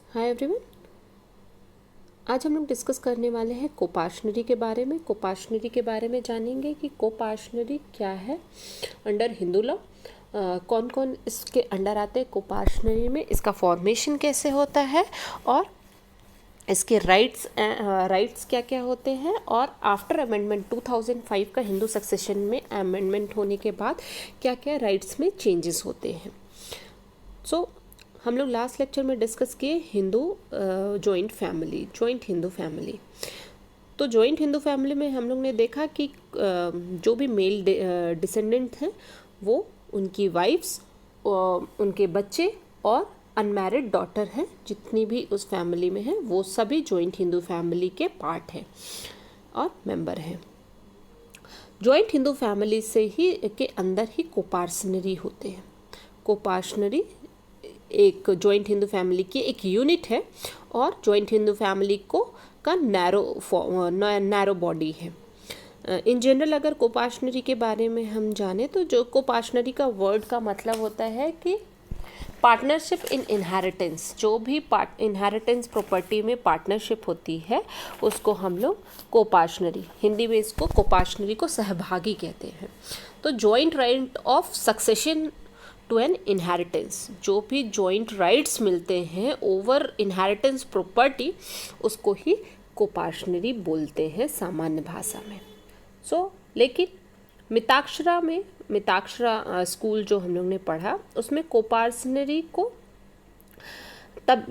Hi everyone. आज हम लोग डिस्कस करने वाले हैं कोपाशनरी के बारे में। कोपाशनरी के बारे में जानेंगे कि कोपाशनरी क्या है अंडर हिंदू लॉ, कौन कौन इसके अंडर आते हैं कोपाशनरी में, इसका फॉर्मेशन कैसे होता है और इसके राइट्स क्या क्या होते हैं, और आफ्टर अमेंडमेंट 2005 का हिंदू सक्सेशन में अमेंडमेंट होने के बाद क्या क्या राइट्स में चेंजेस होते हैं। हम लोग लास्ट लेक्चर में डिस्कस किए हिंदू जॉइंट हिंदू फैमिली। तो जॉइंट हिंदू फैमिली में हम लोग ने देखा कि जो भी मेल डिसेंडेंट हैं वो उनकी वाइफ्स, उनके बच्चे और अनमैरिड डॉटर हैं, जितनी भी उस फैमिली में हैं वो सभी जॉइंट हिंदू फैमिली के पार्ट हैं और मेंबर हैं। जॉइंट हिंदू फैमिली से ही के अंदर ही कोपाशनरी होते हैं। कोपाशनरी एक जॉइंट हिंदू फैमिली की एक यूनिट है और जॉइंट हिंदू फैमिली को का नैरो बॉडी है। इन जनरल अगर कोपाशनरी के बारे में हम जाने तो जो कोपाशनरी का वर्ड का मतलब होता है कि पार्टनरशिप इन इनहेरिटेंस। जो भी इनहेरिटेंस प्रॉपर्टी में पार्टनरशिप होती है उसको हम लोग कोपाशनरी, हिंदी में इसको कोपाशनरी को सहभागी कहते हैं। तो joint right of succession to an inheritance, जो भी जॉइंट राइट्स मिलते हैं ओवर इनहेरिटेंस प्रॉपर्टी, उसको ही कोपाशनरी बोलते हैं सामान्य भाषा में। लेकिन मिताक्षरा स्कूल जो हम लोग ने पढ़ा उसमें कोपाशनरी को तब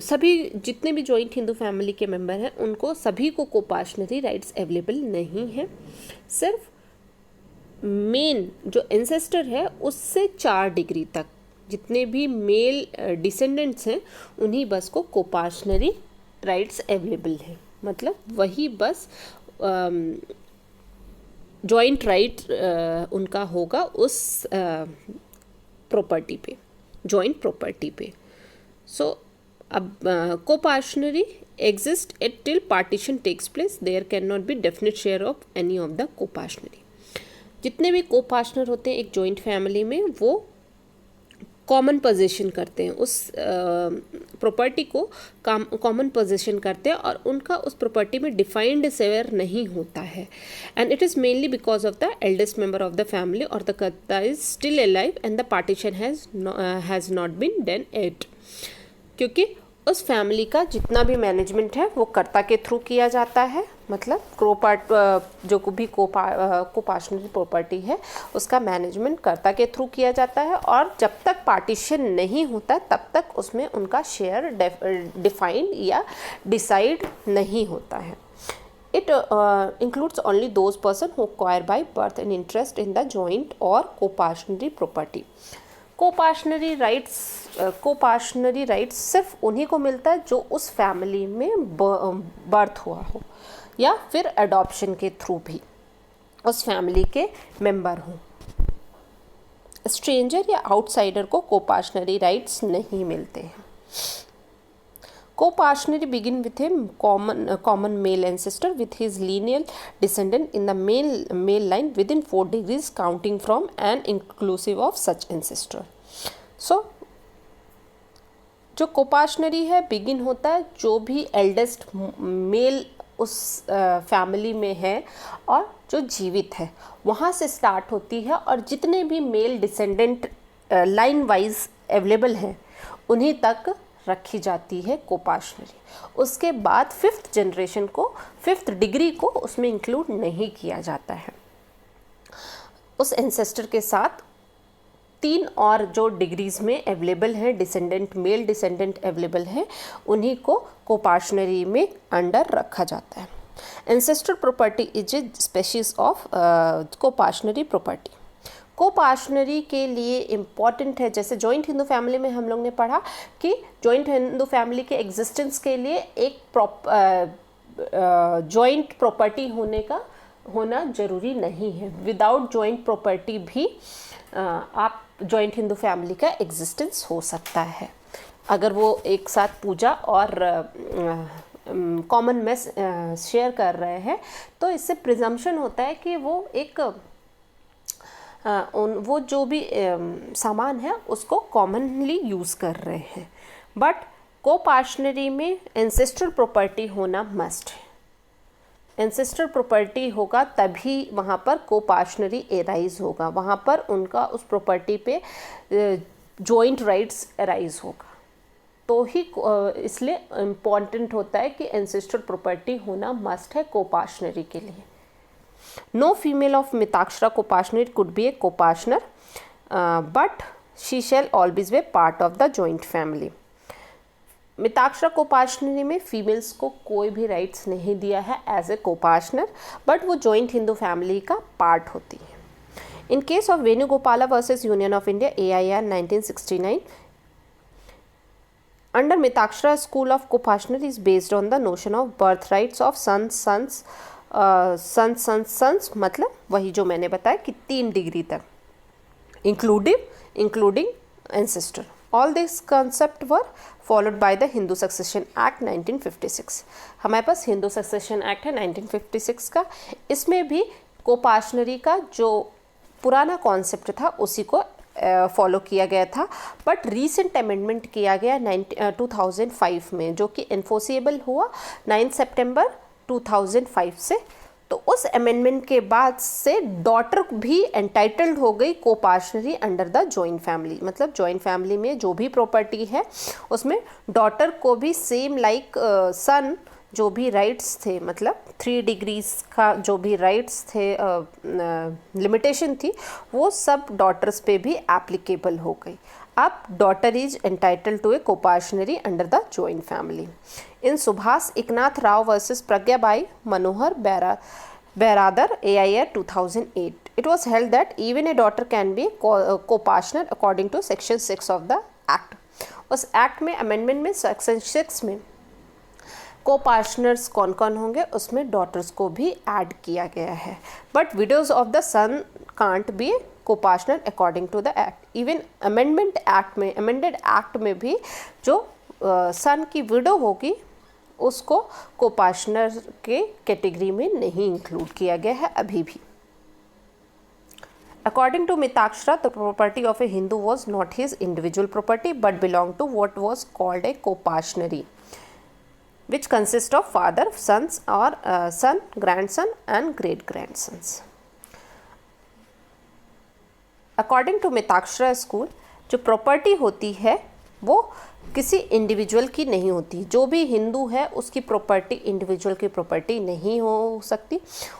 सभी जितने भी जॉइंट हिंदू फैमिली के मेंबर हैं उनको सभी को कोपाशनरी राइट्स अवेलेबल नहीं है। सिर्फ मेन जो एंसेस्टर है उससे 4 डिग्री तक जितने भी मेल डिसेंडेंट्स हैं उन्हीं बस को कोपाशनरी राइट्स अवेलेबल है। मतलब वही बस जॉइंट राइट उनका होगा उस प्रॉपर्टी पे, जॉइंट प्रॉपर्टी पे। अब कोपाशनरी exist till partition takes place. There cannot be definite share of any of the कोपाशनरी। जितने भी कोपार्टनर होते हैं एक जॉइंट फैमिली में वो कॉमन पोजीशन करते हैं, उस प्रॉपर्टी को कॉमन पोजीशन करते हैं और उनका उस प्रॉपर्टी में डिफाइंड शेयर नहीं होता है। And it is mainly because of the eldest member of the family और the karta is still alive and the partition has not been done yet. क्योंकि उस फैमिली का जितना भी मैनेजमेंट है वो कर्ता के थ्रू किया जाता है। मतलब जो भी कोपाशनरी प्रॉपर्टी है उसका मैनेजमेंट कर्ता के थ्रू किया जाता है और जब तक पार्टीशन नहीं होता तब तक उसमें उनका शेयर डिफाइंड या डिसाइड नहीं होता है। It includes only those person who acquire by birth an interest in the joint or coparcenary property. Coparcenary rights सिर्फ उन्हीं को मिलता है जो उस फैमिली में बर्थ हुआ हो या फिर अडॉप्शन के थ्रू भी उस फैमिली के मेंबर हों। स्ट्रेंजर या आउटसाइडर को कोपाशनरी राइट्स नहीं मिलते हैं। कोपाशनरी begin with a common male ancestor with his lineal descendant in the male line within 4 degrees counting from and inclusive of such ancestor. जो कोपाशनरी है बिगिन होता है जो भी एल्डेस्ट मेल उस फैमिली में है और जो जीवित है वहाँ से स्टार्ट होती है और जितने भी male descendant line wise available हैं उन्हीं तक रखी जाती है कोपाशनरी। उसके बाद 5th जनरेशन को 5th डिग्री को उसमें इंक्लूड नहीं किया जाता है। उस एंसेस्टर के साथ 3 और जो डिग्रीज में अवेलेबल है डिसेंडेंट मेल डिसेंडेंट अवेलेबल है उन्हीं को कोपाशनरी में अंडर रखा जाता है। Ancestor property is a species of coparcenary property. Coparcenary के लिए इम्पॉर्टेंट है, जैसे जॉइंट हिंदू फैमिली में हम लोग ने पढ़ा कि जॉइंट हिंदू फैमिली के एग्जिस्टेंस के लिए एक जॉइंट प्रॉपर्टी होना जरूरी नहीं है। विदाउट जॉइंट प्रॉपर्टी भी आप जॉइंट हिंदू फैमिली का एग्जिस्टेंस हो सकता है अगर वो एक साथ पूजा और कॉमन मेस शेयर कर रहे हैं। तो इससे प्रिजम्पशन होता है कि वो एक वो जो भी सामान है उसको कॉमनली यूज़ कर रहे हैं। बट कोपार्शनरी में एंसेस्ट्रल प्रॉपर्टी होना मस्ट है। एंसेस्ट्रल प्रॉपर्टी होगा तभी वहाँ पर कोपार्शनरी एराइज होगा, वहाँ पर उनका उस प्रॉपर्टी पे जॉइंट राइट्स एराइज होगा। तो ही इसलिए इम्पॉर्टेंट होता है कि एंसेस्ट्रल प्रॉपर्टी होना मस्ट है कोपार्शनरी के लिए। No female of Mitakshara coparcenary could be a coparcener but she shall always be part of the joint family. Mitakshara coparcenary में फीमेल्स को कोई भी राइट्स नहीं दिया है एज ए कोपार्शनर, बट वो जॉइंट हिंदू फैमिली का पार्ट होती है। In case of Venugopala versus Union of India AIR 1969, under Mitakshara school of coparcenary is based on the notion of birth rights of sons, मतलब वही जो मैंने बताया कि 3 डिग्री तक, including ancestor. All these concepts were followed by the Hindu Succession Act 1956। हमारे पास Hindu succession act है 1956 का। इसमें भी कोपार्शनरी का जो पुराना कॉन्सेप्ट था उसी को फॉलो किया गया था, बट रीसेंट अमेंडमेंट किया गया 2005 में, जो कि एनफोर्सेबल हुआ 9 सितंबर 2005 से। तो उस अमेंडमेंट के बाद से डॉटर भी एंटाइटल्ड हो गई कोपार्शनरी अंडर द जॉइंट फैमिली। मतलब जॉइंट फैमिली में जो भी प्रॉपर्टी है उसमें डॉटर को भी सेम लाइक सन जो भी राइट्स थे, मतलब 3 डिग्रीज का जो भी राइट्स थे, लिमिटेशन थी, वो सब डॉटर्स पे भी एप्लीकेबल हो गई। अब daughter is entitled to a coparcenary under the joint family. In Subhash Eknath Rao versus Pragyabai Manohar Beradar AIR 2008, it was held that even a daughter can be co-partner according to section 6 of the act। उस act में amendment में section 6 में को-पार्टनर्स कौन कौन होंगे उसमें daughters को भी ऐड किया गया है, but widows of the son can't be co-partner according to the act. Even amended act में भी जो सन की विडो होगी उसको को-पार्टनर के कैटेगरी में नहीं इंक्लूड किया गया है अभी भी। According to Mitakshara, the property of a Hindu was not his individual property but belonged to what was called a co-partnership, which consists of father, sons or son, grandson and great grandsons. According to Mitakshara school, जो property होती है वो किसी individual की नहीं होती। जो भी हिंदू है उसकी प्रॉपर्टी इंडिविजुअल की प्रॉपर्टी नहीं हो सकती,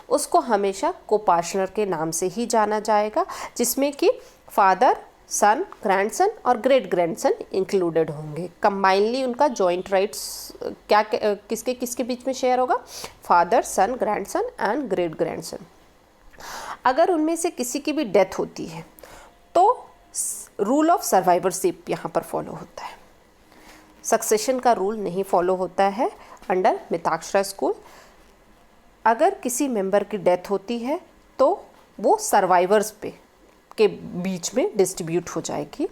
उसको हमेशा को-पार्टनर के नाम से ही जाना जाएगा, जिसमें कि फादर, सन, ग्रैंडसन और ग्रेट ग्रैंडसन इंक्लूडेड होंगे। कंबाइनली उनका जॉइंट राइट्स क्या किसके किसके बीच में शेयर होगा? Father, son, grandson and great grandson. अगर उनमें से किसी की भी डेथ होती है तो रूल ऑफ सर्वाइवरशिप यहाँ पर फॉलो होता है। सक्सेशन का रूल नहीं फॉलो होता है अंडर मिताक्षरा स्कूल। अगर किसी मेंबर की डेथ होती है तो वो सर्वाइवर्स पे के बीच में डिस्ट्रीब्यूट हो जाएगी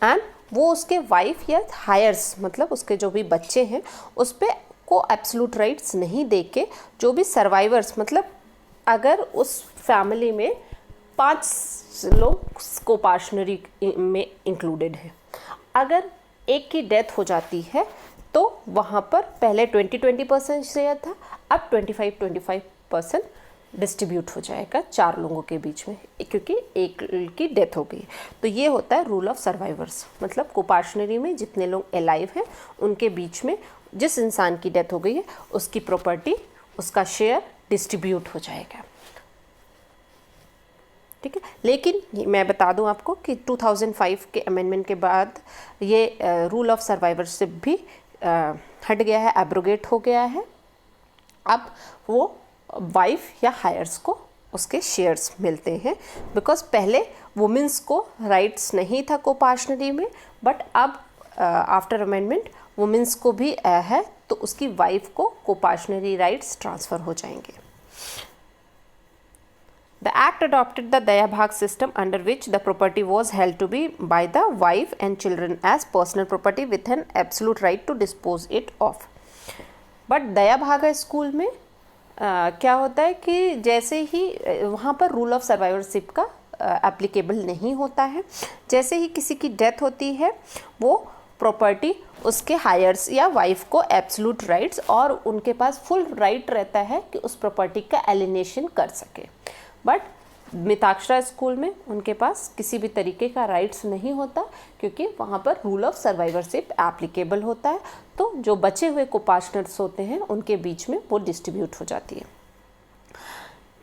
एंड वो उसके वाइफ या हायर्स, मतलब उसके जो भी बच्चे हैं उस पर को एब्सोल्यूट राइट्स नहीं दे के जो भी सर्वाइवर्स, मतलब अगर उस फैमिली में 5 लोग को-पार्टनरी में इंक्लूडेड है, अगर एक की डेथ हो जाती है तो वहाँ पर पहले 20% शेयर था, अब 25% डिस्ट्रीब्यूट हो जाएगा 4 लोगों के बीच में, क्योंकि एक की डेथ हो गई। तो ये होता है रूल ऑफ सर्वाइवर्स, मतलब को-पार्टनरी में जितने लोग अलाइव हैं उनके बीच में जिस इंसान की डेथ हो गई है उसकी प्रॉपर्टी, उसका शेयर डिस्ट्रीब्यूट हो जाएगा। ठीक है, लेकिन मैं बता दूं आपको कि 2005 के अमेंडमेंट के बाद ये रूल ऑफ सर्वाइवरशिप भी हट गया है, एब्रोगेट हो गया है। अब वो वाइफ या हायर्स को उसके शेयर्स मिलते हैं, बिकॉज पहले वुमेंस को राइट्स नहीं था को-पार्टनरी में, बट अब आफ्टर अमेंडमेंट वुमेंस को भी है, तो उसकी वाइफ को को-पार्टनरी राइट्स ट्रांसफ़र हो जाएंगे। The act adopted the Daya Bhag system, under which the property was held to be by the wife and children as personal property with an absolute right to dispose it of. But दया भाग school में क्या होता है कि जैसे ही वहाँ पर rule of survivorship का एप्लीकेबल नहीं होता है, जैसे ही किसी की डेथ होती है वो प्रॉपर्टी उसके हायर्स या वाइफ को एब्सोल्यूट राइट्स, और उनके पास फुल राइट रहता है कि उस प्रॉपर्टी का एलिनेशन कर सके। बट मिताक्षरा स्कूल में उनके पास किसी भी तरीके का राइट्स नहीं होता, क्योंकि वहाँ पर रूल ऑफ सर्वाइवरशिप एप्लीकेबल होता है। तो जो बचे हुए कोपार्टनर्स होते हैं उनके बीच में वो डिस्ट्रीब्यूट हो जाती है।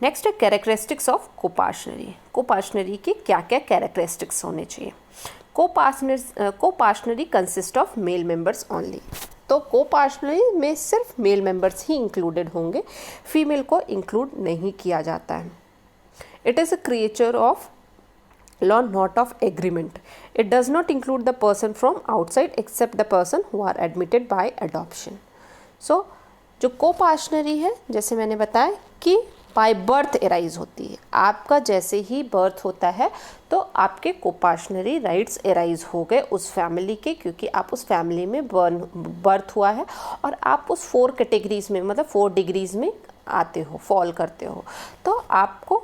नेक्स्ट है कैरेक्टरिस्टिक्स ऑफ कोपार्टनरी। कोपार्टनरी की क्या क्या कैरेक्टरिस्टिक्स होने चाहिए। Copartnery consist of male members only. तो कोपार्टनरी में सिर्फ मेल मेंबर्स ही इंक्लूडेड होंगे, फीमेल को इंक्लूड नहीं किया जाता है। It is a creature of law, not of agreement. It does not include the person from outside except the person who are admitted by adoption. So, जो कोपार्टनरी है, जैसे मैंने बताया कि बाय बर्थ एराइज होती है। आपका जैसे ही बर्थ होता है तो आपके कोपार्टनरी राइट्स एराइज हो गए उस फैमिली के, क्योंकि आप उस फैमिली में बर्थ हुआ है और आप उस 4 कैटेगरीज में, मतलब 4 डिग्रीज में आते हो, फॉल करते हो। तो आपको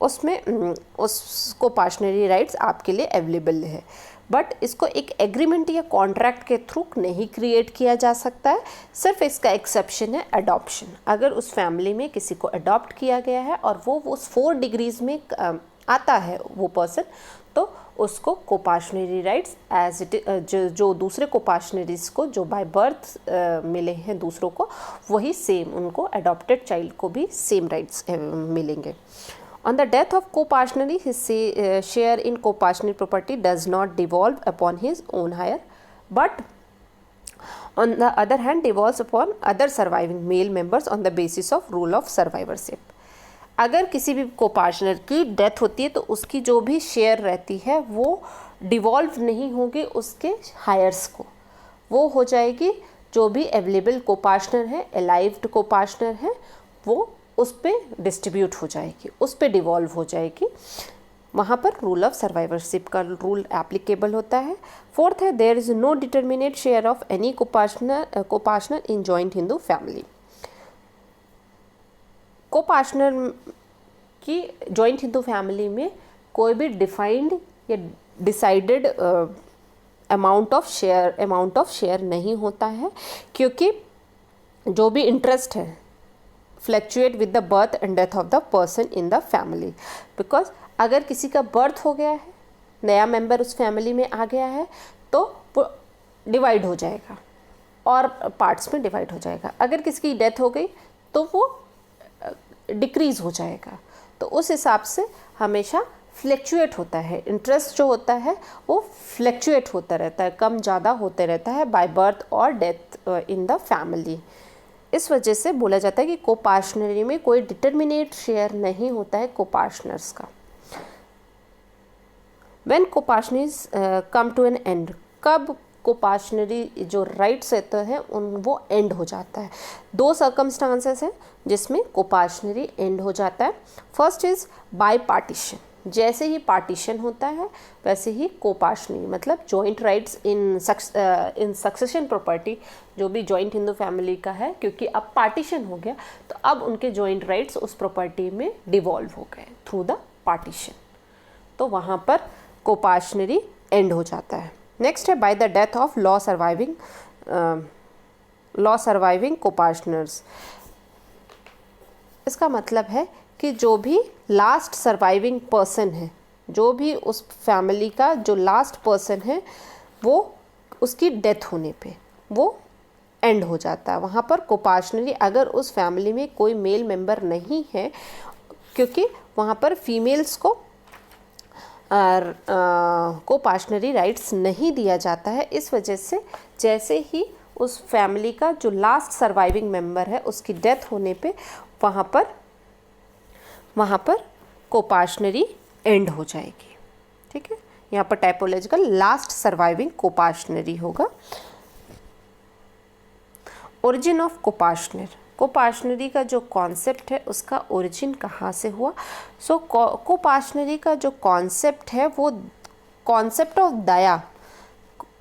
उसमें उस कोपार्टनरी राइट्स आपके लिए अवेलेबल है। बट इसको एक एग्रीमेंट या कॉन्ट्रैक्ट के थ्रू नहीं क्रिएट किया जा सकता है। सिर्फ इसका एक्सेप्शन है अडॉप्शन। अगर उस फैमिली में किसी को अडॉप्ट किया गया है और वो उस 4 डिग्रीज में आता है वो पर्सन, तो उसको कोपार्टनरी राइट्स एज इट जो दूसरे कोपार्टनरीज को जो बाय बर्थ मिले हैं दूसरों को, वही सेम उनको अडॉप्टेड चाइल्ड को भी सेम राइट्स मिलेंगे। On the death of co-partner, his share in co-partner property does not devolve upon his own heir, but on the other hand devolves upon other surviving male members on the basis of rule of survivorship. अगर किसी भी co-partner की death होती है तो उसकी जो भी शेयर रहती है वो डिवॉल्व नहीं होगी उसके हायर्स को, वो हो जाएगी जो भी अवेलेबल co-partner है, अलाइव्ड co-partner है, वो उस पर डिस्ट्रीब्यूट हो जाएगी, उस पर डिवॉल्व हो जाएगी। वहाँ पर रूल ऑफ सर्वाइवरशिप का रूल एप्लीकेबल होता है। 4th है there is no determinate share of any copartner in joint Hindu family. Copartner की जॉइंट हिंदू फैमिली में कोई भी डिफाइंड या डिसाइडेड अमाउंट ऑफ शेयर नहीं होता है, क्योंकि जो भी इंटरेस्ट है fluctuate with the birth and death of the person in the family. Because अगर किसी का बर्थ हो गया है, नया मेंबर उस फैमिली में आ गया है, तो वो डिवाइड हो जाएगा और पार्ट्स में डिवाइड हो जाएगा। अगर किसी की डेथ हो गई तो वो डिक्रीज़ हो जाएगा। तो उस हिसाब से हमेशा फ्लैक्चुएट होता है, इंटरेस्ट जो होता है वो फ्लैक्चुएट होता रहता है, कम ज़्यादा होते रहता है बाय बर्थ और डेथ इन द फैमिली। इस वजह से बोला जाता है कि कोपार्टनरी में कोई डिटर्मिनेट शेयर नहीं होता है कोपार्टनर्स का। When copartneries come to an end, कब कोपार्टनरी जो राइट्स रहते हैं वो एंड हो जाता है। 2 सर्कमस्टांसेस हैं जिसमें कोपार्टनरी एंड हो जाता है। First is by partition. जैसे ही पार्टीशन होता है वैसे ही कोपार्टनरी, मतलब जॉइंट राइट्स इन सक्सेशन प्रॉपर्टी, जो भी जॉइंट हिंदू फैमिली का है, क्योंकि अब पार्टीशन हो गया तो अब उनके जॉइंट राइट्स उस प्रॉपर्टी में डिवॉल्व हो गए थ्रू द पार्टीशन, तो वहाँ पर कोपार्टनरी एंड हो जाता है। नेक्स्ट है by the death of law surviving copartners. इसका मतलब है कि जो भी लास्ट सर्वाइविंग पर्सन है, जो भी उस फैमिली का जो लास्ट पर्सन है, वो उसकी डेथ होने पे वो एंड हो जाता है। वहाँ पर कोपार्टनरी, अगर उस फैमिली में कोई मेल मेंबर नहीं है, क्योंकि वहाँ पर फीमेल्स को कोपार्टनरी राइट्स नहीं दिया जाता है, इस वजह से जैसे ही उस फैमिली का जो लास्ट सर्वाइविंग मेंबर है उसकी डेथ होने पे वहाँ पर कोपार्टनरी एंड हो जाएगी। ठीक है, यहाँ पर टाइपोलॉजिकल लास्ट सर्वाइविंग कोपार्टनरी होगा। ओरिजिन ऑफ कोपार्टनरी का जो कॉन्सेप्ट है उसका ओरिजिन कहाँ से हुआ। सो कोपार्टनरी का जो कॉन्सेप्ट है वो कॉन्सेप्ट ऑफ दया,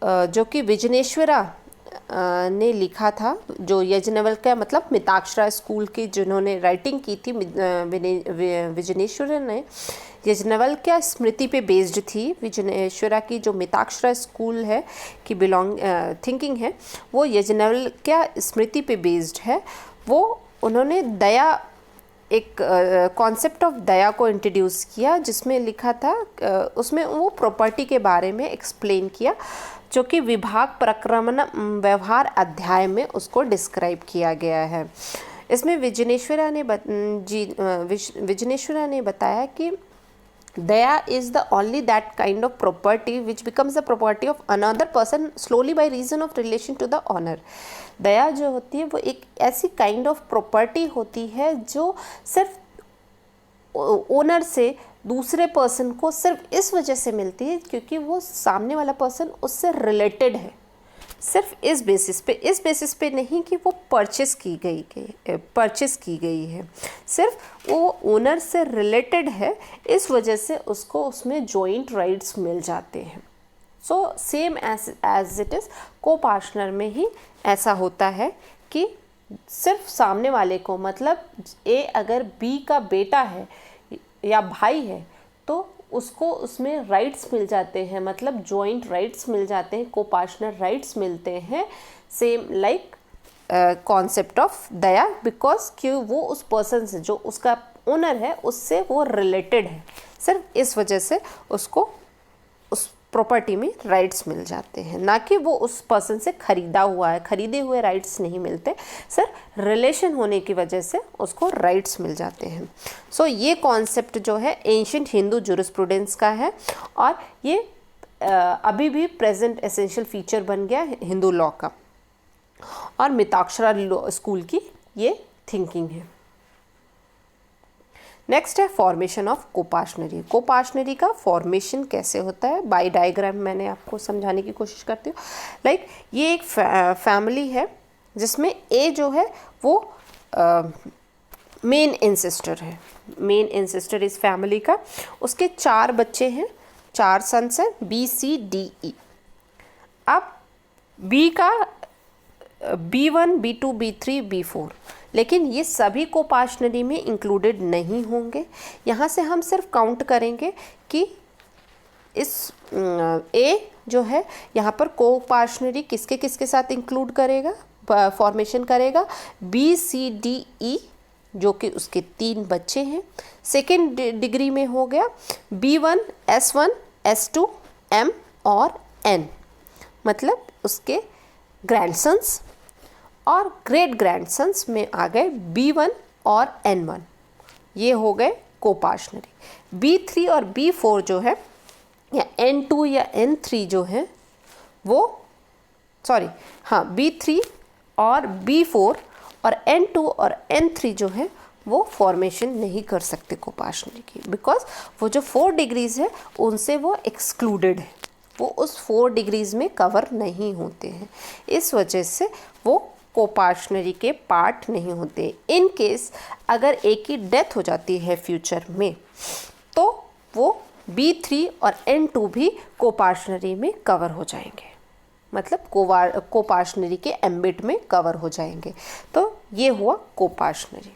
जो कि विजनेश्वरा ने लिखा था, जो यज्ञवल्क्य मतलब मिताक्षरा स्कूल की जिन्होंने राइटिंग की थी, विजनेश्वर ने यज्ञवल्क्य स्मृति पे बेस्ड थी। विजनेश्वरा की जो मिताक्षरा स्कूल है की थिंकिंग है वो यज्ञवल्क्य स्मृति पे बेस्ड है। वो उन्होंने दया, एक कॉन्सेप्ट ऑफ दया को इंट्रोड्यूस किया, जिसमें लिखा था उसमें वो प्रॉपर्टी के बारे में एक्सप्लेन किया, जो कि विभाग प्रक्रमण व्यवहार अध्याय में उसको डिस्क्राइब किया गया है। इसमें विजनेश्वरा ने बताया कि daya is the only that kind of property which becomes the property of another person slowly by reason of relation to the owner. Daya जो होती है वो एक ऐसी काइंड ऑफ प्रॉपर्टी होती है जो सिर्फ ओनर से दूसरे पर्सन को सिर्फ इस वजह से मिलती है क्योंकि वो सामने वाला पर्सन उससे रिलेटेड है, सिर्फ इस बेसिस पे नहीं कि वो परचेस की गई है, सिर्फ वो ओनर से रिलेटेड है, इस वजह से उसको उसमें जॉइंट राइट्स मिल जाते हैं। So same as it is को पार्टनर में ही ऐसा होता है कि सिर्फ सामने वाले को, मतलब ए अगर बी का बेटा है या भाई है तो उसको उसमें राइट्स मिल जाते हैं, मतलब जॉइंट राइट्स मिल जाते हैं, को पार्टनर राइट्स मिलते हैं, same like concept of Daya, because कि वो उस पर्सन से जो उसका ओनर है उससे वो रिलेटेड है, सिर्फ इस वजह से उसको उस प्रॉपर्टी में राइट्स मिल जाते हैं, ना कि वो उस पर्सन से खरीदा हुआ है। खरीदे हुए राइट्स नहीं मिलते, सिर्फ रिलेशन होने की वजह से उसको राइट्स मिल जाते हैं। सो ये कॉन्सेप्ट जो है एंशिएंट हिंदू जूरिस्प्रूडेंस का है और ये अभी भी प्रेजेंट एसेंशियल फीचर बन गया है हिंदू लॉ का, और मिताक्षरा स्कूल की ये थिंकिंग है। नेक्स्ट है फॉर्मेशन ऑफ कोपार्टनरी। कोपार्टनरी का फॉर्मेशन कैसे होता है, बाय डायग्राम मैंने आपको समझाने की कोशिश करती हूँ। लाइक ये एक फैमिली है जिसमें ए जो है वो मेन एंसेस्टर है, मेन एंसेस्टर इस फैमिली का। उसके 4 बच्चे हैं, 4 सन्स हैं, बी सी डी ई। अब बी का B1, B2, B3, B4, लेकिन ये सभी कोपार्टनरी में इंक्लूडेड नहीं होंगे। यहाँ से हम सिर्फ काउंट करेंगे कि इस A जो है यहाँ पर कोपार्टनरी किसके साथ इंक्लूड करेगा, फॉर्मेशन करेगा, B, C, D, E, जो कि उसके 3 बच्चे हैं। सेकेंड डिग्री में हो गया B1, S1, S2, M और N, मतलब उसके ग्रैंडसन्स, और ग्रेट ग्रैंडसन्स में आ गए B1 और N1, ये हो गए कोपार्टनरी। B3 और B4 जो है, या N2 या N3 जो है वो, B3 और B4 और N2 और N3 जो है वो फॉर्मेशन नहीं कर सकते कोपार्टनरी की, बिकॉज वो जो 4 डिग्रीज है उनसे वो एक्सक्लूडेड है, वो उस 4 डिग्रीज में कवर नहीं होते हैं, इस वजह से वो कोपार्टनरी के पार्ट नहीं होते। इन केस अगर एक की डेथ हो जाती है फ्यूचर में तो वो B3 और N2 भी कोपार्टनरी में कवर हो जाएंगे, मतलब कोपार्टनरी के एम्बिट में कवर हो जाएंगे। तो ये हुआ कोपार्टनरी।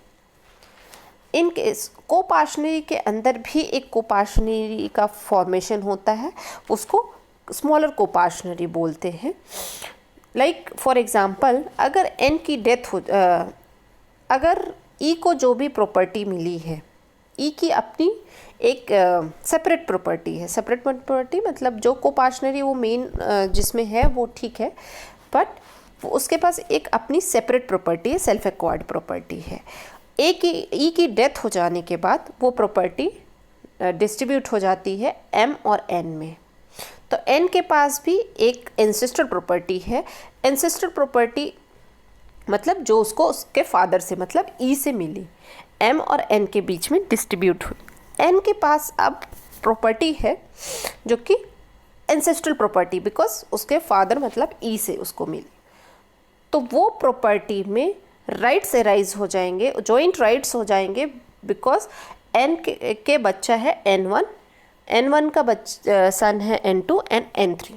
इन केस कोपार्टनरी के अंदर भी एक कोपार्टनरी का फॉर्मेशन होता है, उसको स्मॉलर कोपार्टनरी बोलते हैं। लाइक फॉर एग्जांपल अगर N की डेथ हो, अगर E को जो भी प्रॉपर्टी मिली है, E की अपनी एक सेपरेट प्रॉपर्टी है, सेपरेट प्रॉपर्टी मतलब जो कोपार्टनरी वो मेन जिसमें है वो ठीक है, बट उसके पास एक अपनी सेपरेट प्रॉपर्टी है, सेल्फ एक्वायर्ड प्रॉपर्टी है। E की डेथ हो जाने के बाद वो प्रॉपर्टी डिस्ट्रीब्यूट हो जाती है M और N में। तो N के पास भी एक एंसेस्टर प्रॉपर्टी है। एंसेस्टर प्रॉपर्टी मतलब जो उसको उसके फादर से मतलब E से मिली, M और N के बीच में डिस्ट्रीब्यूट हुई। N के पास अब प्रॉपर्टी है जो कि एंसेस्ट्रल प्रॉपर्टी, बिकॉज उसके फादर मतलब E से उसको मिली, तो वो प्रॉपर्टी में राइट्स एराइज हो जाएंगे, जॉइंट राइट्स हो जाएंगे, बिकॉज N के बच्चा है N1, N1 का सन है N2 एंड N3।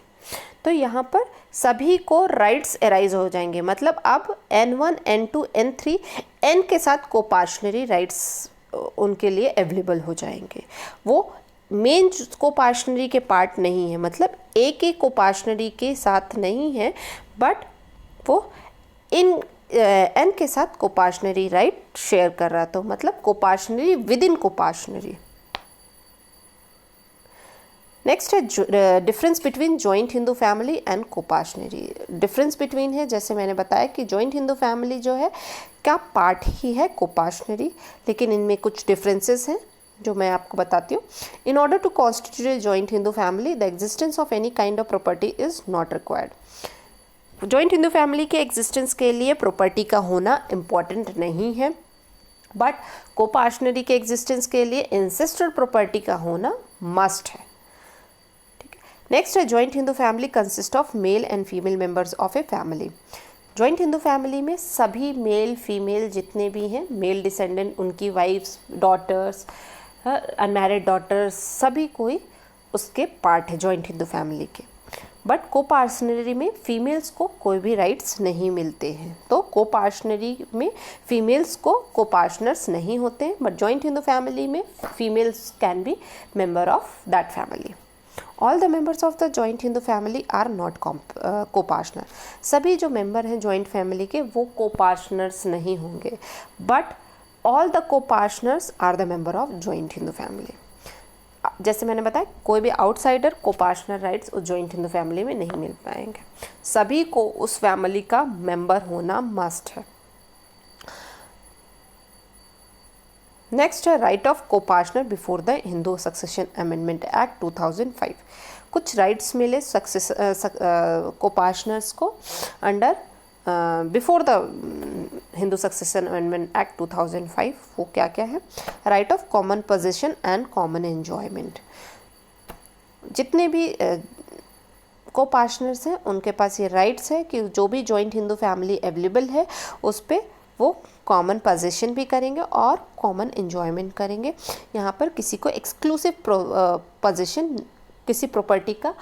तो यहाँ पर सभी को राइट्स एराइज हो जाएंगे, मतलब अब N1, N2, N3 N के साथ कोपार्टनरी राइट्स उनके लिए अवेलेबल हो जाएंगे। वो मेन कोपार्शनरी के पार्ट नहीं है, मतलब एक ही कोपार्शनरी के साथ नहीं है, बट वो इन एन के साथ कोपार्शनरी राइट शेयर कर रहा, तो मतलब coparcenary within coparcenary. Next है difference between joint Hindu family and coparcenary. Difference between है, जैसे मैंने बताया कि जॉइंट हिंदू फैमिली जो है क्या पार्ट ही है कोपार्शनरी, लेकिन इनमें कुछ डिफरेंसेस हैं जो मैं आपको बताती हूँ। In order to constitute a joint Hindu family the existence of any kind of property is not required. Joint Hindu family के एग्जिस्टेंस के लिए प्रॉपर्टी का होना इम्पॉर्टेंट नहीं है, बट कोपार्शनरी के एग्जिस्टेंस के लिए इंसेस्ट्रल प्रॉपर्टी का होना मस्ट है। नेक्स्ट है joint Hindu family consist of male and female members of a family. Joint Hindu family में सभी मेल फीमेल जितने भी हैं, मेल डिसेंडेंट, उनकी वाइफ्स, डॉटर्स, अनमैरिड डॉटर्स, सभी कोई उसके पार्ट है जॉइंट हिंदू फैमिली के। बट कोपार्शनरी में फीमेल्स को कोई भी राइट्स नहीं मिलते हैं, तो कोपार्शनरी में फीमेल्स को कोपार्शनर्स नहीं होते हैं, बट जॉइंट हिंदू फैमिली में females can be member of that family. All the members of the joint Hindu family are not coparcener. सभी जो मेंबर हैं जॉइंट फैमिली के वो कोपार्शनर्स नहीं होंगे, but all the coparceners are the member of joint Hindu family. जैसे मैंने बताया, कोई भी आउटसाइडर कोपार्शनर राइट्स उस जॉइंट हिंदू फैमिली में नहीं मिल पाएंगे, सभी को उस फैमिली का मेंबर होना मस्ट है। नेक्स्ट है right of coparcener before the Hindu succession amendment act 2005। कुछ राइट्स मिले कोपार्शनर्स को under before the Hindu succession amendment act 2005। वो क्या क्या है? Right of common position and common enjoyment. जितने भी कोपार्शनर्स हैं उनके पास ये राइट्स है कि जो भी जॉइंट हिंदू फैमिली अवेलेबल है उस पर वो कॉमन पोजीशन भी करेंगे और कॉमन एंजॉयमेंट करेंगे। यहाँ पर किसी को एक्सक्लूसिव पोजीशन किसी प्रॉपर्टी का,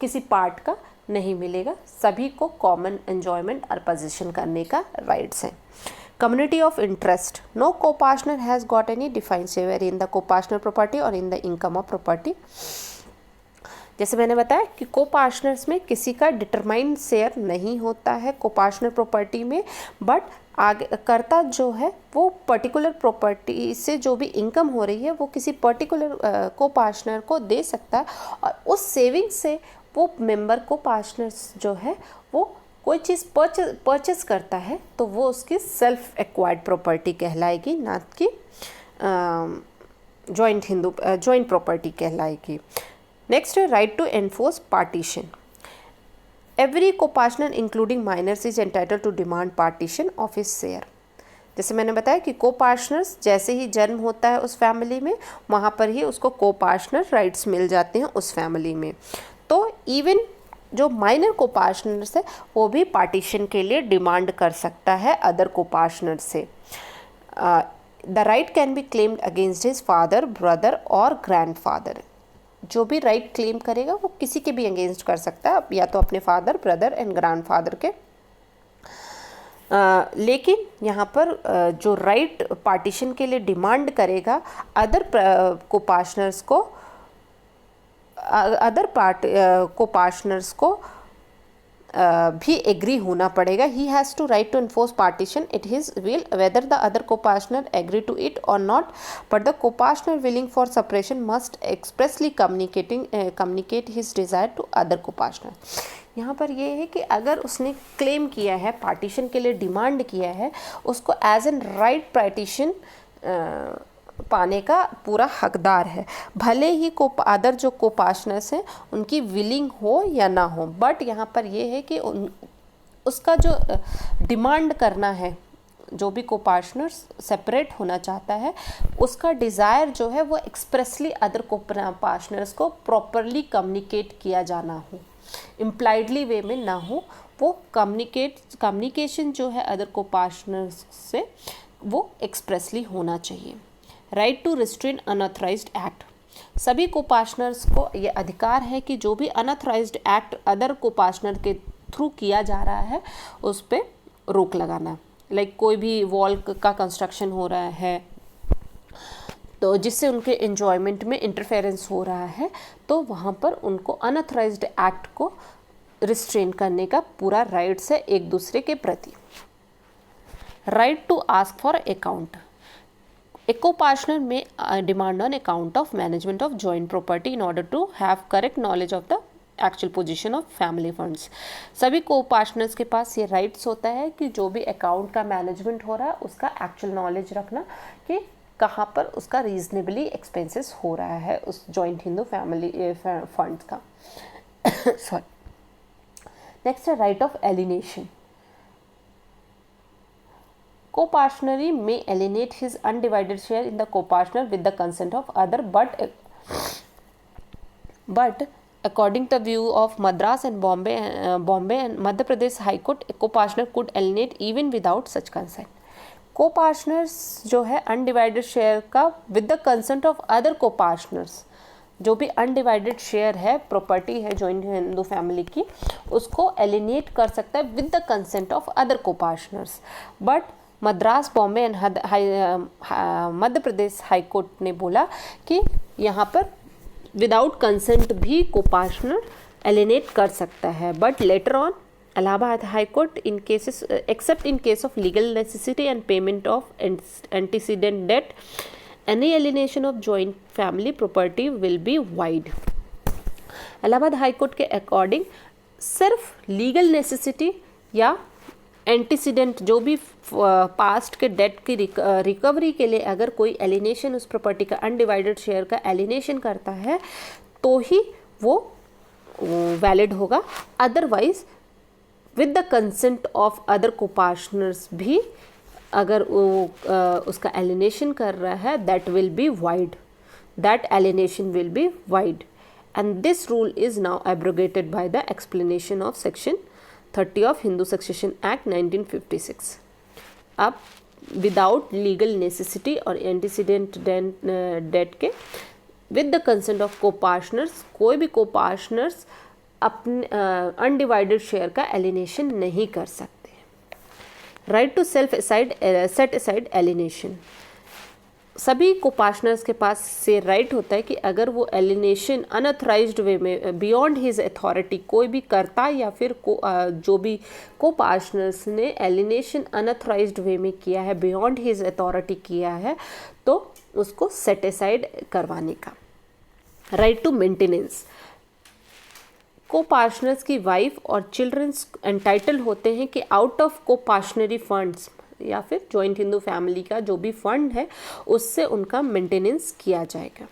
किसी पार्ट का नहीं मिलेगा, सभी को कॉमन एंजॉयमेंट और पोजीशन करने का राइट्स हैं। Community of interest, no coparcener has got any defined share in the coparcener property और in the income of property. जैसे मैंने बताया कि कोपार्शनर्स में किसी का डिटरमाइंड शेयर नहीं होता है कोपार्शनर प्रॉपर्टी में, बट आगे कर्ता जो है वो पर्टिकुलर प्रॉपर्टी से जो भी इनकम हो रही है वो किसी पर्टिकुलर कोपार्शनर को दे सकता है, और उस सेविंग से वो मेंबर कोपार्शनर्स जो है वो कोई चीज़ परचेस करता है तो वो उसकी सेल्फ एक्वायर्ड प्रॉपर्टी कहलाएगी, ना कि जॉइंट प्रॉपर्टी कहलाएगी। नेक्स्ट है right to enforce partition. Every coparcener including minors is entitled to demand partition of his share. जैसे मैंने बताया कि कोपार्शनर्स जैसे ही जन्म होता है उस फैमिली में, वहाँ पर ही उसको कोपार्शनर राइट्स मिल जाते हैं उस फैमिली में। तो इवन जो माइनर कोपार्शनर्स है वो भी पार्टीशन के लिए डिमांड कर सकता है अदर कोपार्शनर से। The right can be claimed against his father, brother और ग्रैंडफादर। जो भी राइट क्लेम करेगा वो किसी के भी अगेंस्ट कर सकता है, या तो अपने फादर, ब्रदर एंड ग्रैंडफादर के। लेकिन यहाँ पर जो राइट पार्टीशन के लिए डिमांड करेगा अदर कोपार्शनर्स को, कोपार्शनर्स को भी एग्री होना पड़ेगा। He has to right to enforce partition it his will whether the other coparcener agree to it और not, but the coparcener willing for separation must expressly communicate his desire to other coparcener. यहाँ पर ये है कि अगर उसने claim किया है, पार्टीशन के लिए डिमांड किया है, उसको एज एन राइट पार्टीशन पाने का पूरा हकदार है, भले ही अदर जो कोपार्शनर्स हैं उनकी विलिंग हो या ना हो। बट यहाँ पर ये है कि उसका जो डिमांड करना है, जो भी कोपार्शनर्स सेपरेट होना चाहता है, उसका डिज़ायर जो है वो एक्सप्रेसली अदर कोपार्शनर्स को प्रॉपरली कम्युनिकेट किया जाना हो, इम्प्लाइडली वे में ना हो। वो कम्युनिकेशन जो है अदर कोपार्शनर्स से वो एक्सप्रेसली होना चाहिए। Right to restrain unauthorised act. सभी कोपार्शनर्स को ये अधिकार है कि जो भी अनऑथराइज्ड एक्ट अदर कोपार्शनर के थ्रू किया जा रहा है उस पर रोक लगाना। लाइक कोई भी वॉल का कंस्ट्रक्शन हो रहा है तो जिससे उनके एंजॉयमेंट में इंटरफेरेंस हो रहा है, तो वहाँ पर उनको अनऑथराइज्ड एक्ट को रिस्ट्रेन करने का पूरा राइट्स है एक दूसरे के प्रति। Right to ask for account. A co-partner may demand on account of management of joint property in order to have correct knowledge of the actual position of family funds. सभी को पार्टनर्स के पास ये rights होता है कि जो भी account का मैनेजमेंट हो रहा है उसका एक्चुअल नॉलेज रखना कि कहाँ पर उसका रीजनेबली एक्सपेंसेस हो रहा है उस जॉइंट हिंदू फैमिली फंड का। सॉरी। नेक्स्ट है right of alienation. Co-partner may alienate his undivided share in the co-partner with the consent of other, but according to the view of Madras and Bombay and Madhya Pradesh High Court, a co-partner could alienate even without such consent. Co-partners जो है undivided share का with the consent of other co-partners, जो भी undivided share है, property है joint Hindu family की, उसको alienate कर सकता है with the consent of other co-partners. But Madras, Bombay and Madhya Pradesh high court ने बोला कि यहाँ पर विदाउट कंसेंट भी को-पार्टनर एलिनेट कर सकता है। But later on Allahabad high court in cases except in case of legal necessity and payment of antecedent debt, any alienation of joint family property will be void. Allahabad high court के according सिर्फ legal necessity या antecedent जो भी past के date की recovery के लिए अगर कोई एलिनेशन उस प्रॉपर्टी का अनडिवाइडेड शेयर का एलिनेशन करता है तो ही वो वैलिड होगा। Otherwise with the consent of other co-partners भी अगर वो उसका एलिनेशन कर रहा है, that will be void, that alienation will be void, and this rule is now abrogated by the explanation of section 30 of Hindu succession act 1956। अब without legal necessity और antecedent debt के with the consent of co-partners, कोई भी को-पार्टनर्स अपने undivided share का alienation नहीं कर सकते। Right to set aside alienation. सभी को-पार्टनर्स के पास से राइट होता है कि अगर वो एलिनेशन अनऑथराइज्ड वे में बियॉन्ड हिज अथॉरिटी कोई भी करता या फिर जो भी को-पार्टनर्स ने एलिनेशन अनऑथराइज्ड वे में किया है, बियॉन्ड हिज अथॉरिटी किया है, तो उसको सेट असाइड करवाने का। Right to maintenance. को-पार्टनर्स की वाइफ और चिल्ड्रंस एंटाइटल होते हैं कि आउट ऑफ को-पार्टनरी फंड्स या फिर जॉइंट हिंदू फैमिली का जो भी फंड है उससे उनका मेंटेनेंस किया जाएगा।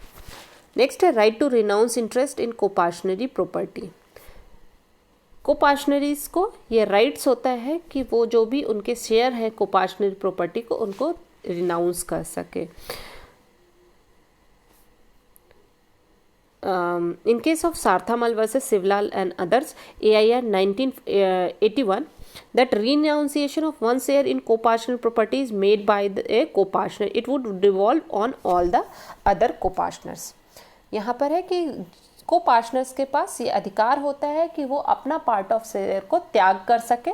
नेक्स्ट है right to renounce interest in co-partnery property. Co-partneries को ये राइट्स होता है कि वो जो भी उनके शेयर है को-पार्टनरी प्रॉपर्टी को उनको रिनाउंस कर सके। In case of Sarthamal versus Sivlal and others, AIR 1981, that renunciation of one share in co-partner property is made by a co-partner. It would devolve on all the other co-partners. यहाँ पर है कि को-पार्टनर्स के पास ये अधिकार होता है कि वो अपना पार्ट ऑफ शेयर को त्याग कर सके,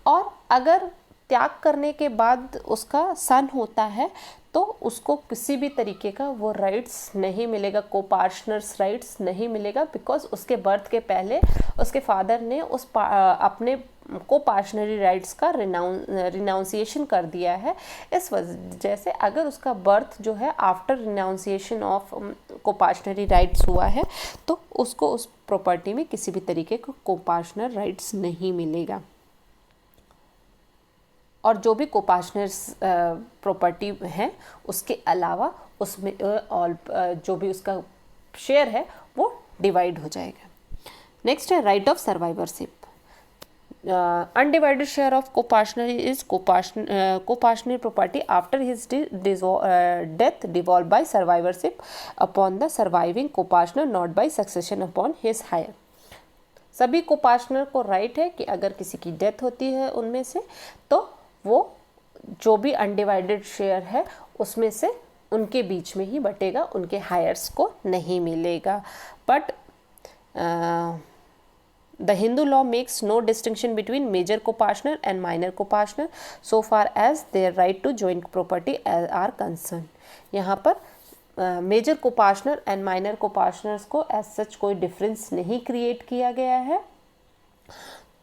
और अगर त्याग करने के बाद उसका सन होता है तो उसको किसी भी तरीके का वो राइट्स नहीं मिलेगा, को-पार्टनर्स राइट्स नहीं मिलेगा, बिकॉज उसके बर्थ के पहले उसके फादर ने उस अपने को-पार्टनरी राइट्स का रिनाउंसिएशन कर दिया है। इस वजह से अगर उसका बर्थ जो है आफ्टर रिनाउंसिएशन ऑफ को-पार्टनरी राइट्स हुआ है तो उसको उस प्रॉपर्टी में किसी भी तरीके का को-पार्टनर राइट्स नहीं मिलेगा। और जो भी को-पार्टनर्स प्रॉपर्टी है उसके अलावा उसमें जो भी उसका शेयर है वो डिवाइड हो जाएगा। नेक्स्ट है right of survivorship. Undivided share of co-partner is co-partner property after his death devolve by survivorship upon the surviving co-partner, not by succession upon his heir. सभी को-पार्टनर को राइट है कि अगर किसी की डेथ होती है उनमें से तो वो जो भी अनडिवाइडेड शेयर है उसमें से उनके बीच में ही बटेगा, उनके हायर्स को नहीं मिलेगा। But the Hindu law makes no distinction between major co-partner and minor co-partner so far as their right to joint property are concern. यहाँ पर major copartner and minor copartners को एज सच कोई डिफरेंस नहीं क्रिएट किया गया है।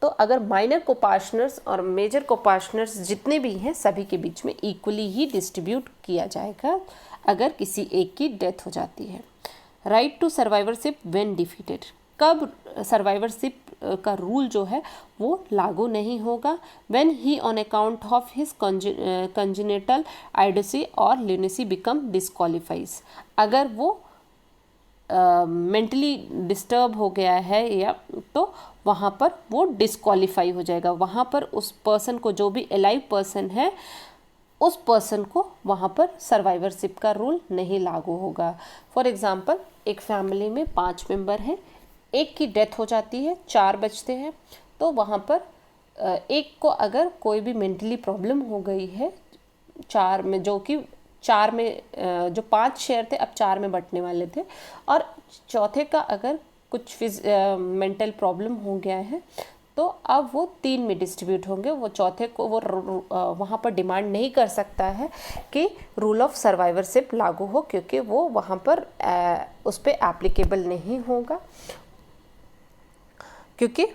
तो अगर माइनर कोपार्टनर्स और मेजर कोपार्टनर्स जितने भी हैं सभी के बीच में इक्वली ही डिस्ट्रीब्यूट किया जाएगा अगर किसी एक की डेथ हो जाती है। Right to survivorship when defeated, कब सर्वाइवरशिप का रूल जो है वो लागू नहीं होगा? When he on account of his congenital idiocy और ल्यूनेसी बिकम डिस्क्वालीफाइज, अगर वो मेंटली डिस्टर्ब हो गया है या तो वहाँ पर वो डिस्क्वालीफाई हो जाएगा। वहाँ पर उस पर्सन को, जो भी अलाइव पर्सन है, उस पर्सन को वहाँ पर सर्वाइवरशिप का रूल नहीं लागू होगा। फॉर एग्ज़ाम्पल, एक फैमिली में 5 मेंबर हैं, एक की डेथ हो जाती है, 4 बचते हैं, तो वहाँ पर एक को अगर कोई भी मेंटली प्रॉब्लम हो गई है 4 में, जो कि 4 में जो 5 शेयर थे अब 4 में बंटने वाले थे, और चौथे का अगर कुछ मेंटल प्रॉब्लम हो गया है तो अब वो 3 में डिस्ट्रीब्यूट होंगे। वो चौथे को वो वहाँ पर डिमांड नहीं कर सकता है कि रूल ऑफ सर्वाइवरशिप लागू हो, क्योंकि वो वहाँ पर उस पर एप्लीकेबल नहीं होगा, क्योंकि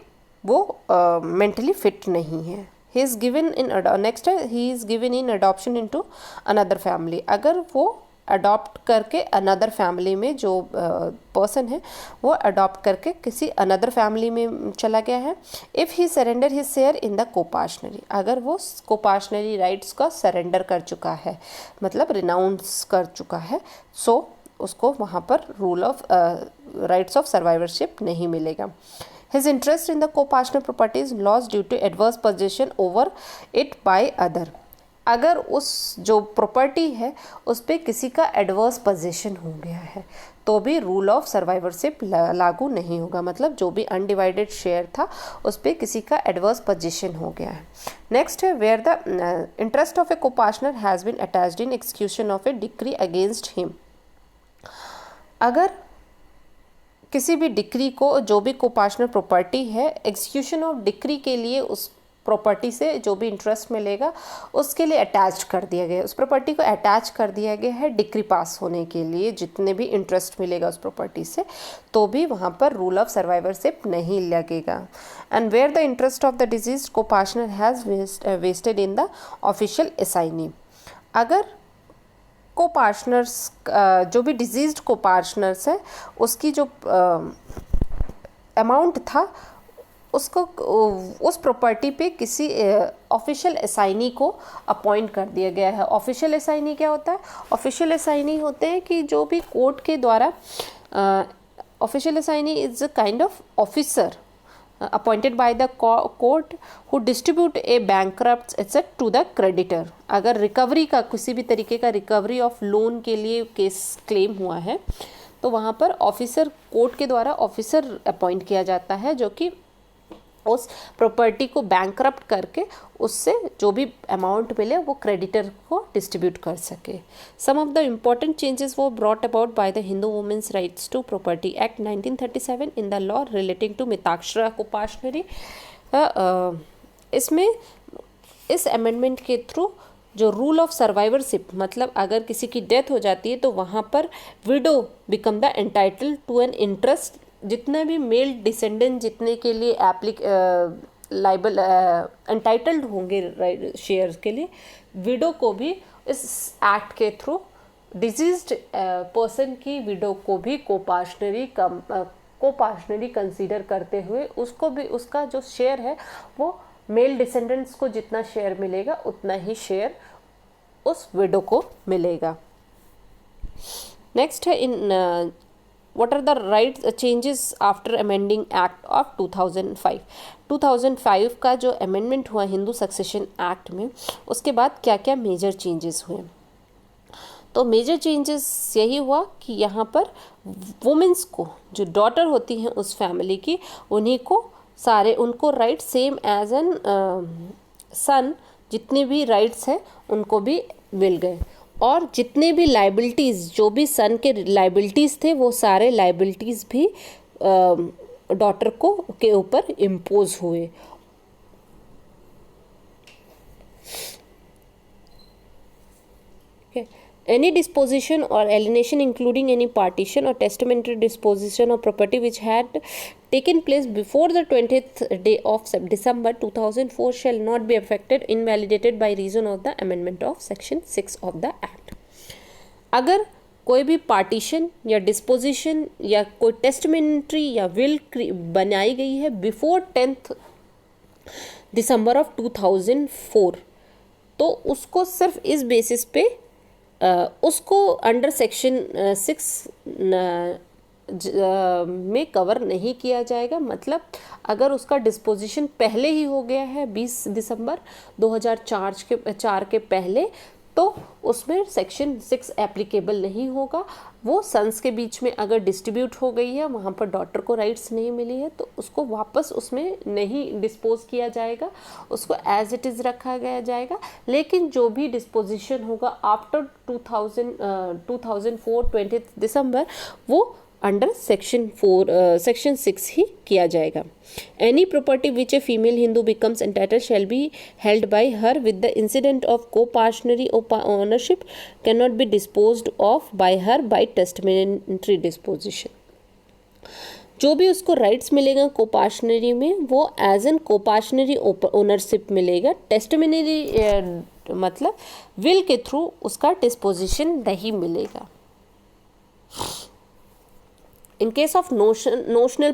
वो मेंटली फिट नहीं है। He is given in next है, he is given in adoption into another family, अगर वो अडॉप्ट करके अनदर फैमिली में, जो पर्सन है वो अडॉप्ट करके किसी अनदर फैमिली में चला गया है। If he surrender his share in the copartnery, अगर वो कोपार्टनरी राइट्स का सरेंडर कर चुका है, मतलब रिनाउंस कर चुका है, सो उसको वहाँ पर rule of rights of survivorship नहीं मिलेगा। His interest in the co-partner property is lost due to adverse possession over it by other, अगर उस जो प्रॉपर्टी है उस पर किसी का एडवर्स पोजीशन हो गया है तो भी रूल ऑफ सर्वाइवरशिप लागू नहीं होगा, मतलब जो भी अनडिवाइडेड शेयर था उस पर किसी का एडवर्स पोजीशन हो गया है। नेक्स्ट है, where the interest of a co-partner has been attached in execution of a decree against him, अगर किसी भी डिक्री को, जो भी को-पार्टनर प्रॉपर्टी है, एग्जीक्यूशन ऑफ डिक्री के लिए उस प्रॉपर्टी से जो भी इंटरेस्ट मिलेगा उसके लिए अटैच कर दिया गया है, उस प्रॉपर्टी को अटैच कर दिया गया है डिक्री पास होने के लिए, जितने भी इंटरेस्ट मिलेगा उस प्रॉपर्टी से, तो भी वहाँ पर रूल ऑफ सर्वाइवरशिप नहीं लगेगा। And where the interest of the deceased co-partner has vested in the official assignee, अगर को-पार्टनर्स जो भी डिजीज्ड को-पार्टनर्स है उसकी जो अमाउंट था उसको उस प्रॉपर्टी पे किसी ऑफिशियल असाइनी को अपॉइंट कर दिया गया है। ऑफिशियल असाइनी क्या होता है? ऑफिशियल असाइनी होते हैं कि जो भी कोर्ट के द्वारा, official assignee is a kind of officer appointed by the court who distribute a bankrupt asset to the creditor, अगर रिकवरी का, किसी भी तरीके का रिकवरी ऑफ लोन के लिए केस क्लेम हुआ है तो वहाँ पर ऑफिसर, कोर्ट के द्वारा ऑफिसर अपॉइंट किया जाता है जो कि उस प्रॉपर्टी को बैंकरप्ट करके उससे जो भी अमाउंट मिले वो क्रेडिटर को डिस्ट्रीब्यूट कर सके। Some of the important changes वो brought about by the Hindu women's rights to property act 1937 in the law relating to Mitakshara co-partnery. इसमें इस अमेंडमेंट के थ्रू जो रूल ऑफ सर्वाइवरशिप, मतलब अगर किसी की डेथ हो जाती है तो वहाँ पर widow become the entitle to an interest, जितने भी मेल डिसेंडेंट जितने के लिए लाइबल एंटाइटल्ड होंगे शेयर के लिए, विडो को भी इस एक्ट के थ्रू, डिजीज्ड पर्सन की विडो को भी को-पार्टनरी कंसीडर करते हुए उसको भी, उसका जो शेयर है वो मेल डिसेंडेंट्स को जितना शेयर मिलेगा उतना ही शेयर उस विडो को मिलेगा। नेक्स्ट है, इन what are the rights changes after amending act of 2005? 2005 का जो अमेंडमेंट हुआ हिंदू सक्सेशन एक्ट में, उसके बाद क्या क्या मेजर चेंजेस हुए? तो मेजर चेंजेस यही हुआ कि यहाँ पर वुमेन्स को, जो डॉटर होती हैं उस फैमिली की, उन्हीं को सारे, उनको राइट सेम एज एन सन, जितने भी राइट्स हैं उनको भी मिल गए, और जितने भी लाइबिलिटीज़, जो भी सन के लाइबिलिटीज़ थे वो सारे लाइबिलिटीज़ भी डॉटर को के ऊपर इम्पोज हुए। Any disposition or alienation including any partition or testamentary disposition of property which had taken place before the 20th day of December 2004 shall not be affected, invalidated by reason of the amendment of section 6 of the act. अगर कोई भी partition या disposition या कोई testamentary या will बनाई गई है बिफोर 10th दिसंबर ऑफ 2004, तो उसको सिर्फ इस बेसिस पे उसको अंडर सेक्शन 6 में कवर नहीं किया जाएगा। मतलब अगर उसका डिस्पोजिशन पहले ही हो गया है 20 दिसंबर 2004 के पहले, तो उसमें सेक्शन 6 एप्लीकेबल नहीं होगा। वो सन्स के बीच में अगर डिस्ट्रीब्यूट हो गई है, वहाँ पर डॉटर को राइट्स नहीं मिली है, तो उसको वापस उसमें नहीं डिस्पोज किया जाएगा, उसको एज इट इज़ रखा गया जाएगा। लेकिन जो भी डिस्पोजिशन होगा आफ्टर 2004 20 दिसंबर, वो अंडर सेक्शन 6 ही किया जाएगा। Any property which a female Hindu becomes entitled shall be held by her with the incident of coparcenary ownership can not be disposed of by her by testamentary disposition. जो भी उसको rights मिलेगा coparcenary में, वो as an coparcenary ownership मिलेगा। Testamentary मतलब will के through उसका डिस्पोजिशन नहीं मिलेगा। In case of notional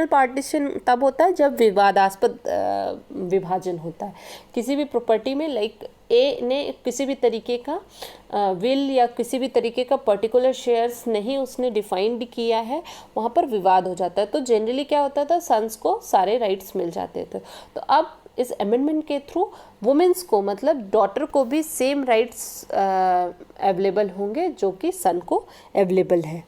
partition तब होता है जब विवादास्पद विभाजन होता है किसी भी प्रॉपर्टी में। लाइक ए ने किसी भी तरीके का विल या किसी भी तरीके का पर्टिकुलर शेयर्स नहीं उसने डिफाइंड किया है, वहाँ पर विवाद हो जाता है। तो जनरली क्या होता था, सन्स को सारे राइट्स मिल जाते थे। तो अब इस अमेंडमेंट के थ्रू वुमेन्स को, मतलब डॉटर को भी सेम राइट्स अवेलेबल होंगे जो कि सन को अवेलेबल है।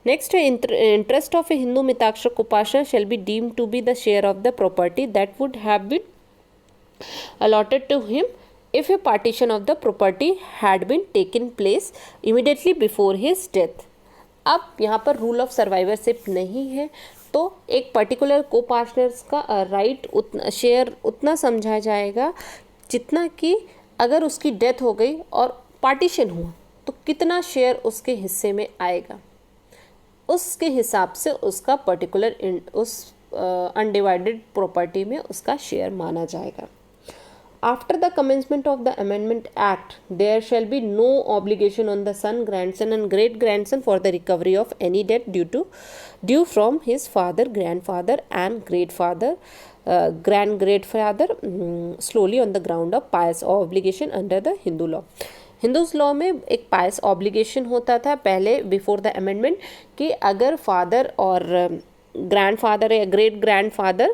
Next, interest of a Hindu Mitakshar Kopashna shall be deemed to be the share of the property that would have been allotted to him if a partition of the property had been taken place immediately before his death. अब यहाँ पर rule of survivorship नहीं है, तो एक particular को-पार्टनर्स का right share उतना समझा जाएगा जितना कि अगर उसकी डेथ हो गई और पार्टीशन हुआ तो कितना शेयर उसके हिस्से में आएगा, उसके हिसाब से उसका पर्टिकुलर उस अनडिवाइडेड प्रॉपर्टी में उसका शेयर माना जाएगा। After the commencement of the amendment act there shall be no obligation on the son, grandson and great grandson for the recovery of any debt due from his father, grandfather and great father solely on the ground of pious obligation under the Hindu law. Hindu's law में एक पायस obligation होता था पहले before the amendment कि अगर father और grandfather या great grandfather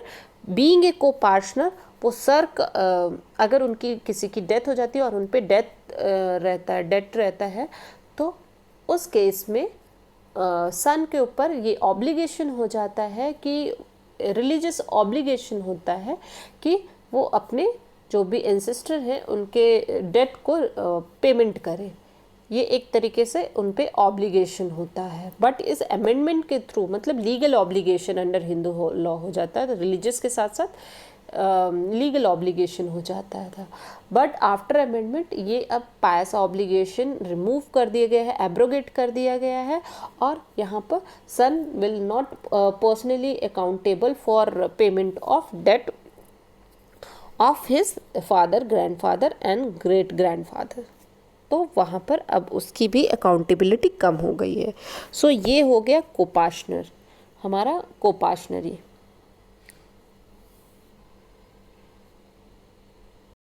being a को-पार्टनर, वो सर अगर उनकी किसी की डेथ हो जाती है और उन पे डेट रहता है, तो उस केस में सन के ऊपर ये ऑब्लिगेशन हो जाता है कि रिलीजियस ऑब्लिगेशन होता है कि वो अपने जो भी एंसेस्टर हैं उनके डेट को पेमेंट करें। ये एक तरीके से उन पे ऑब्लिगेशन होता है। बट इस अमेंडमेंट के थ्रू मतलब legal obligation under Hindu law हो जाता है, तो रिलीजियस के साथ साथ लीगल ऑब्लिगेशन हो जाता है। बट आफ्टर अमेंडमेंट ये अब पायस ऑब्लिगेशन रिमूव कर दिया गया है, एब्रोगेट कर दिया गया है, और यहाँ पर son will not personally accountable for payment of debt of his father, grandfather and great grandfather. तो वहाँ पर अब उसकी भी अकाउंटेबिलिटी कम हो गई है। सो ये हो गया को-पार्टनर, हमारा को-पार्टनरी।